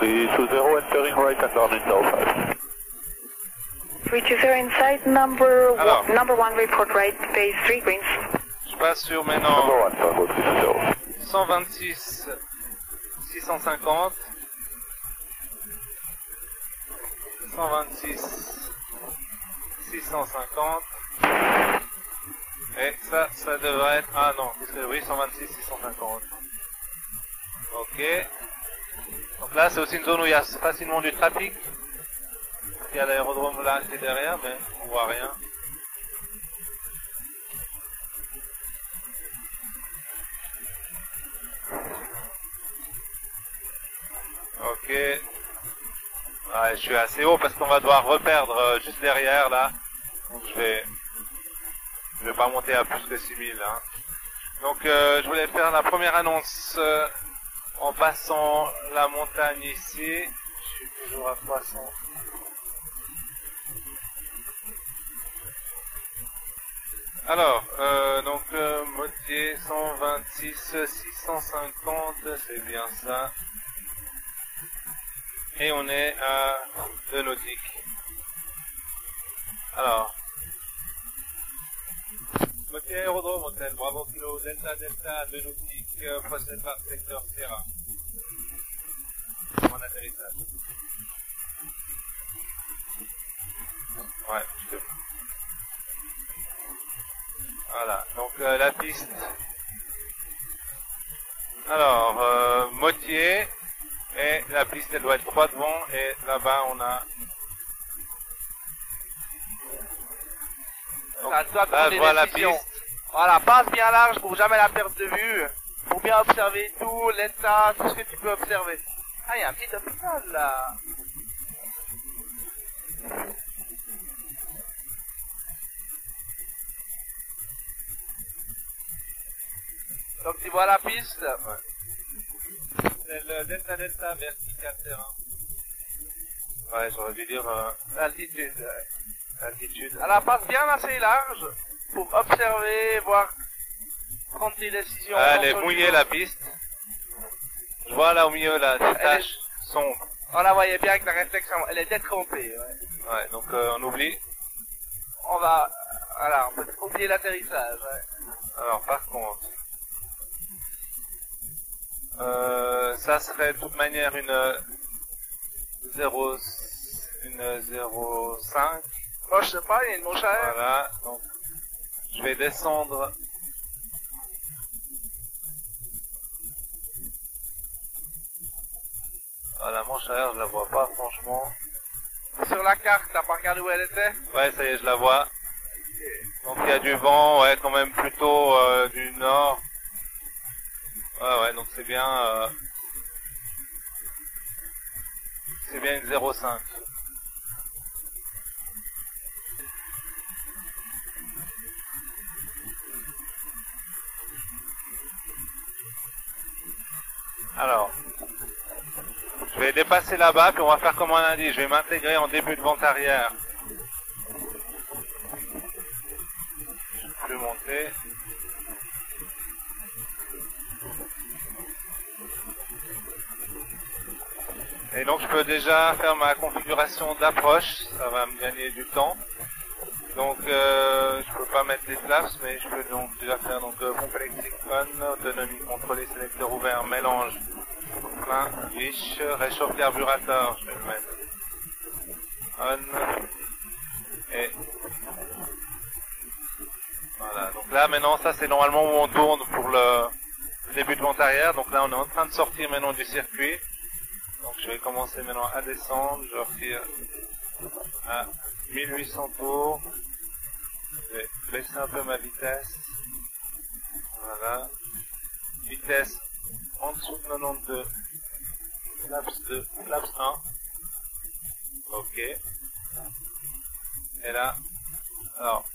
320 entering right and down in Delta. 320 inside, number one report right, base 3 greens. Je passe sur maintenant Number 1, Tango 320. 126 650. 126 650. Et ça devrait être... Ah non, oui, 126 650. Ok. Donc là, c'est aussi une zone où il y a facilement du trafic. Il y a l'aérodrome là qui est derrière, mais on voit rien. Ok. Ouais, je suis assez haut parce qu'on va devoir reperdre juste derrière là. Donc je vais pas monter à plus que 6000. Hein. Donc je voulais faire la première annonce en passant la montagne ici. Je suis toujours à 300. Alors, donc Motier 126 650, c'est bien ça. Et on est à 2 nautiques. Alors, Motier aérodrome hôtel, Bravo Kilo, Delta Delta, 2 nautiques, procède par secteur Sierra. En atterrissage. Ouais, je te... Voilà, donc la piste. Alors, Motier, et la piste elle doit être droit devant, et là-bas on a... Donc, là, je vois la piste. Voilà, passe bien large pour jamais la perte de vue, pour bien observer tout, l'état, tout ce que tu peux observer. Ah, il y a un petit hôpital là. Donc tu vois la piste. Ouais. C'est le Delta Delta vertical terrain. Ouais, j'aurais dû dire Altitude. altitude. Alors passe bien assez large pour observer, voir, prendre tes décisions. Elle est mouillée la piste. Je vois là au milieu là, des taches sombres. On la voyait bien avec la réflexion, elle est détrompée. Ouais. Ouais, donc on oublie. On va, voilà, on peut oublier l'atterrissage. Ouais. Alors par contre, ça serait de toute manière une 0,5. Moi je sais pas, il y a une manche à air. Voilà, donc je vais descendre. Ah, la manche à air, je la vois pas franchement. Sur la carte, t'as pas regardé où elle était? Ouais, ça y est, je la vois. Donc il y a du vent, ouais, quand même plutôt du nord. Ouais, donc c'est bien une 0,5. Alors, je vais dépasser là-bas, puis on va faire comme on a dit. Je vais m'intégrer en début de vente arrière. Je peux plus monter. Et donc je peux déjà faire ma configuration d'approche, ça va me gagner du temps. Donc je peux pas mettre les flaps, mais je peux donc déjà faire pompe électrique on, autonomie contrôlée, sélecteur ouvert, mélange, plein, riche, réchauffe carburateur, je vais le mettre on, et voilà. Donc là maintenant ça c'est normalement où on tourne pour le début de vente arrière. Donc là on est en train de sortir maintenant du circuit. Donc je vais commencer maintenant à descendre, je retire à 1800 tours, je vais baisser un peu ma vitesse, voilà, vitesse en dessous de 92, flaps 2, flaps 1, ok, et là, alors,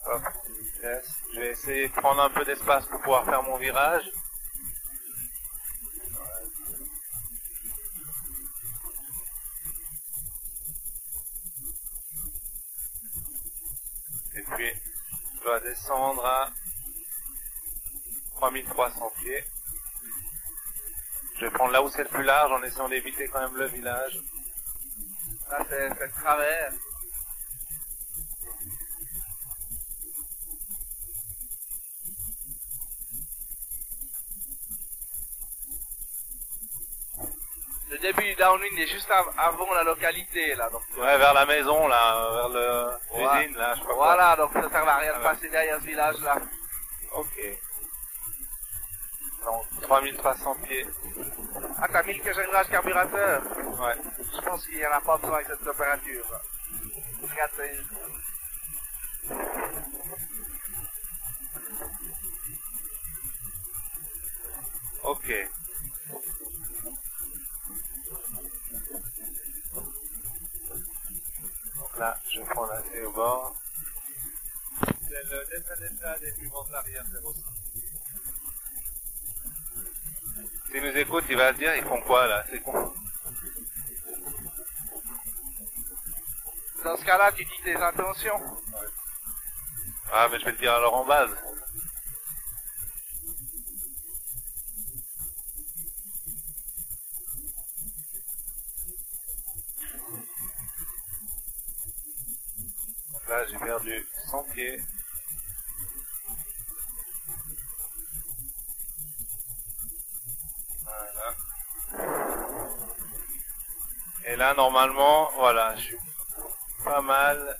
hop, vitesse, je vais essayer de prendre un peu d'espace pour pouvoir faire mon virage. Et puis, je dois descendre à 3300 pieds. Je vais prendre là où c'est le plus large en essayant d'éviter quand même le village. Là, c'est le travers. Le début du downwind est juste avant la localité, là. Donc, Ouais, vers la maison, là, vers l'usine, là, je sais pas quoi. voilà, donc ça sert à rien de passer derrière ce village-là. Ok. Donc, 3300 pieds. Ah, t'as mis le réglage carburateur? Ouais. Je pense qu'il n'y en a pas besoin avec cette température. Regarde, Ok. Donc là, je prends la C au bord. C'est le delta des suivantes arrière 05. S'il nous écoute, il va se dire, ils font quoi là? C'est con. dans ce cas-là, tu dis tes intentions. Ouais. Ah, mais je vais le dire alors en base. Donc là, j'ai perdu 100 pieds. Voilà. Et là, normalement, voilà, je suis pas mal.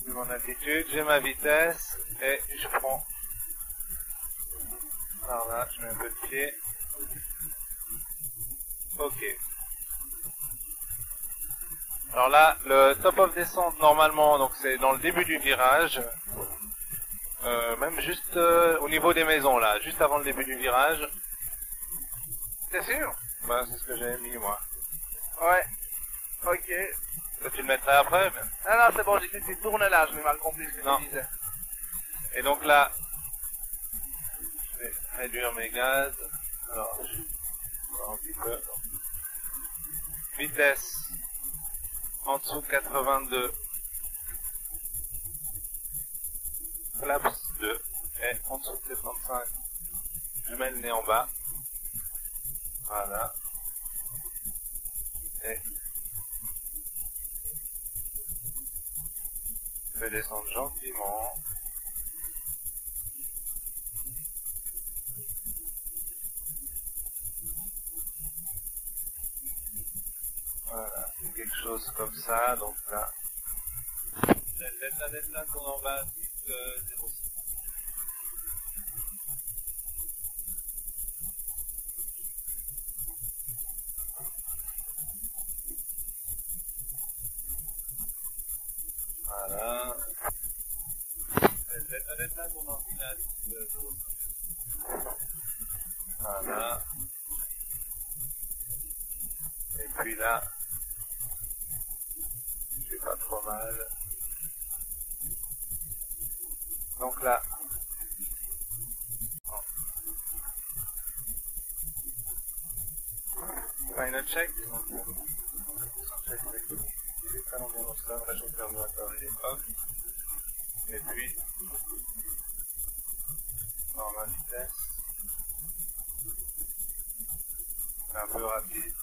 J'ai mon altitude, j'ai ma vitesse, et je prends par là, je mets un peu de pied. Ok. Alors là, le top of descente normalement, donc c'est dans le début du virage, même juste au niveau des maisons là, juste avant le début du virage. T'es sûr? Bah, c'est ce que j'avais mis moi. Ouais. Ok. Toi, tu le mettrais après mais... Ah non, c'est bon, j'ai dit que tu tournes là, je n'ai mal compris ce que Non. tu disais. Et donc là, je vais réduire mes gaz. Alors, je vais un petit peu. Vitesse en dessous de 82. Flaps 2. Et en dessous de 75. Je mets le nez en bas. Voilà. Et je vais descendre gentiment. Voilà, c'est quelque chose comme ça, donc là. Delta tourne en bas, 0,6. Voilà. Delta tourne en finale, 0,5. Voilà. Et puis là, je suis pas trop mal. Donc là, final check. Check il est très long dans ça, réchauffe carburateur il est off. Et puis, normal vitesse. Un peu rapide.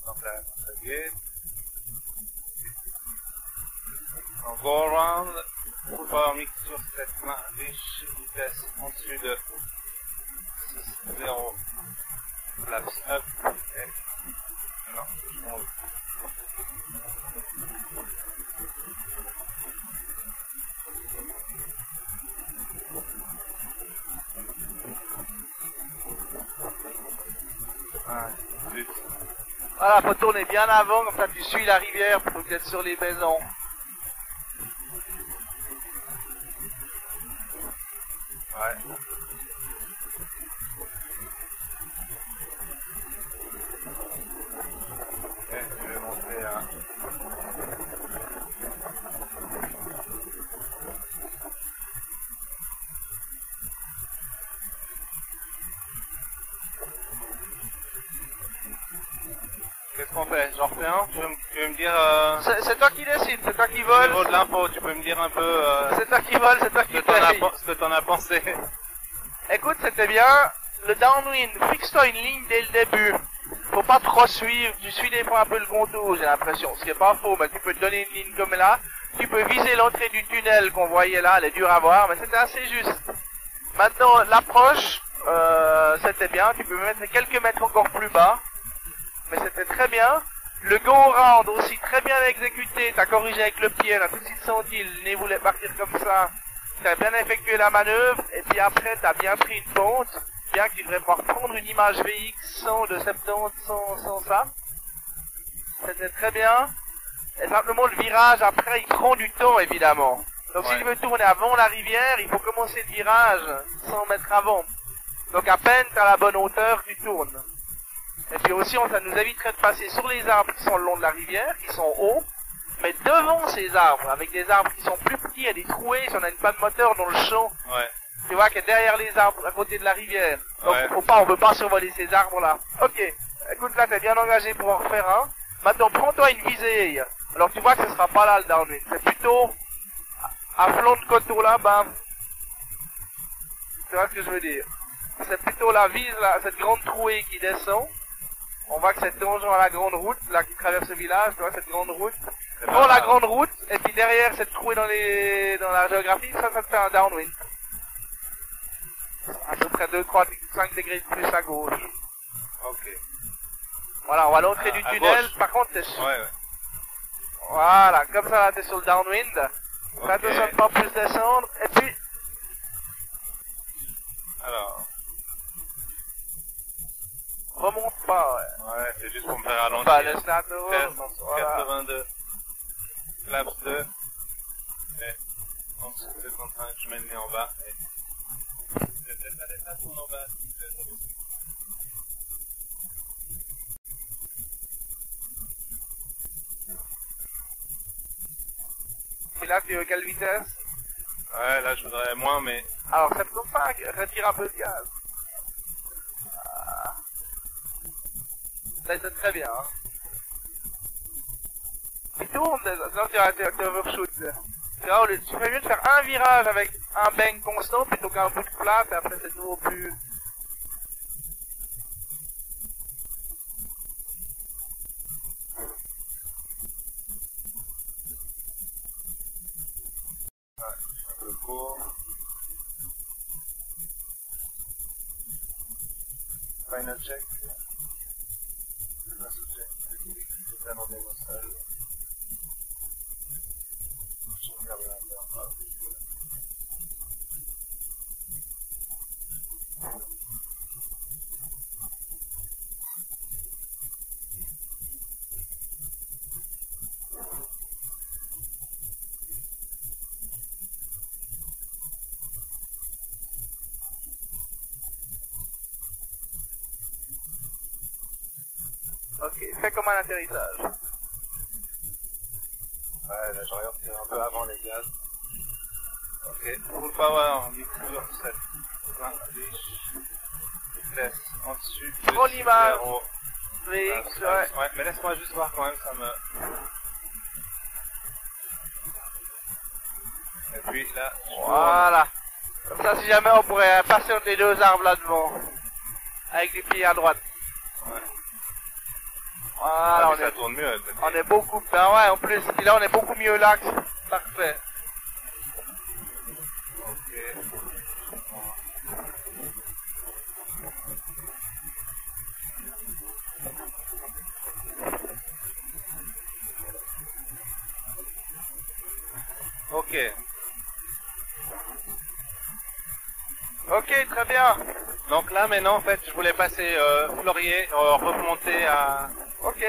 Donc là, ça y est. On go around, full power mix sur cette main riche, vitesse en dessus de 0, flaps up, et non, je monte. Voilà, faut tourner bien avant, comme ça tu suis la rivière plutôt que d'être sur les maisons. Ouais. Et je vais monter à... qu'on fait? J'en refais un? Tu veux me dire, C'est toi qui décides, c'est toi qui au vole. niveau de l'info, tu peux me dire un peu, C'est toi qui vole, c'est toi qui paye. ce que t'en as pensé? Écoute, c'était bien. Le downwind, fixe-toi une ligne dès le début. Faut pas trop suivre, tu suis des fois un peu le contour, j'ai l'impression. Ce qui est pas faux, mais tu peux te donner une ligne comme là. Tu peux viser l'entrée du tunnel qu'on voyait là, elle est dure à voir, mais c'était assez juste. Maintenant, l'approche, c'était bien. Tu peux mettre quelques mètres encore plus bas. Mais c'était très bien. Le go round aussi très bien exécuté. T'as corrigé avec le pied, t'as tout de suite senti, le nez voulait partir comme ça. T'as bien effectué la manœuvre, et puis après t'as bien pris une pente. Bien que tu devrais pouvoir prendre une image VX 100 de 70 sans ça. C'était très bien. Et simplement le virage après il prend du temps évidemment. Donc si tu veux tourner avant la rivière, il faut commencer le virage 100 mètres avant. Donc à peine t'as la bonne hauteur, tu tournes. Et puis aussi ça nous éviterait de passer sur les arbres qui sont le long de la rivière, qui sont hauts. Mais devant ces arbres, avec des arbres qui sont plus petits et des trouées, si on a une panne moteur dans le champ. Ouais. Tu vois qu'elle est derrière les arbres, à côté de la rivière. Donc Ouais. on peut pas survoler ces arbres-là. Ok, écoute là, t'es bien engagé pour en refaire un. Maintenant, prends-toi une visée. Alors tu vois que ce sera pas là le downwind. C'est plutôt à flanc de coteau là, bam. Tu vois ce que je veux dire. C'est plutôt la vise là, cette grande trouée qui descend. On voit que c'est tangent à la grande route, là qui traverse le village, tu vois, cette grande route. Prends la grande route, et puis derrière cette trouée dans la géographie, ça te fait un downwind. À peu près 2, 3, 5 degrés de plus à gauche. Ok. Voilà, on va à l'entrée du à tunnel, gauche. par contre t'es Ouais. Voilà, comme ça là t'es sur le downwind. Ok. Fais attention de pas plus descendre, et puis... Alors. Remonte pas, ouais. Ouais, c'est juste pour me faire ralentir. Enfin, laisse la tour, Test, voilà. 82. Flaps 2. Et en dessous de 55, je mets le nez en bas. Et... Laisse la tourne en bas. Et là tu veux quelle vitesse? Ouais, là je voudrais moins, mais... Alors 75, retire un peu de gaz. Ça c'est très bien. Hein. Tu tournes, sinon tu overshoot. Tu vois, tu fais mieux de faire un virage avec un bang constant plutôt qu'un bout de plate et après c'est toujours plus... Un peu court. Final check. Last check. C'est un rendez-vous au sol. Je regarde là. Ok, fais comme un atterrissage. Ouais, là je regarde, c'est un peu avant les gaz. Ok, full power, mixture 7. 20, vitesse en dessus. Prends l'image. 0. VX, ouais. Ouais, mais laisse-moi juste voir quand même, ça me... Et puis là, je tourne. Voilà. Comme ça, si jamais on pourrait passer entre les deux arbres là devant. Avec les pieds à droite. Ouais. Voilà, Ah, mais ça tourne mieux. on est beaucoup... Ben ouais, en plus, puis là on est beaucoup mieux là que... Parfait. Ok. Ok. Ok, très bien. Donc là maintenant en fait je voulais passer Fleurier, remonter à... Ok.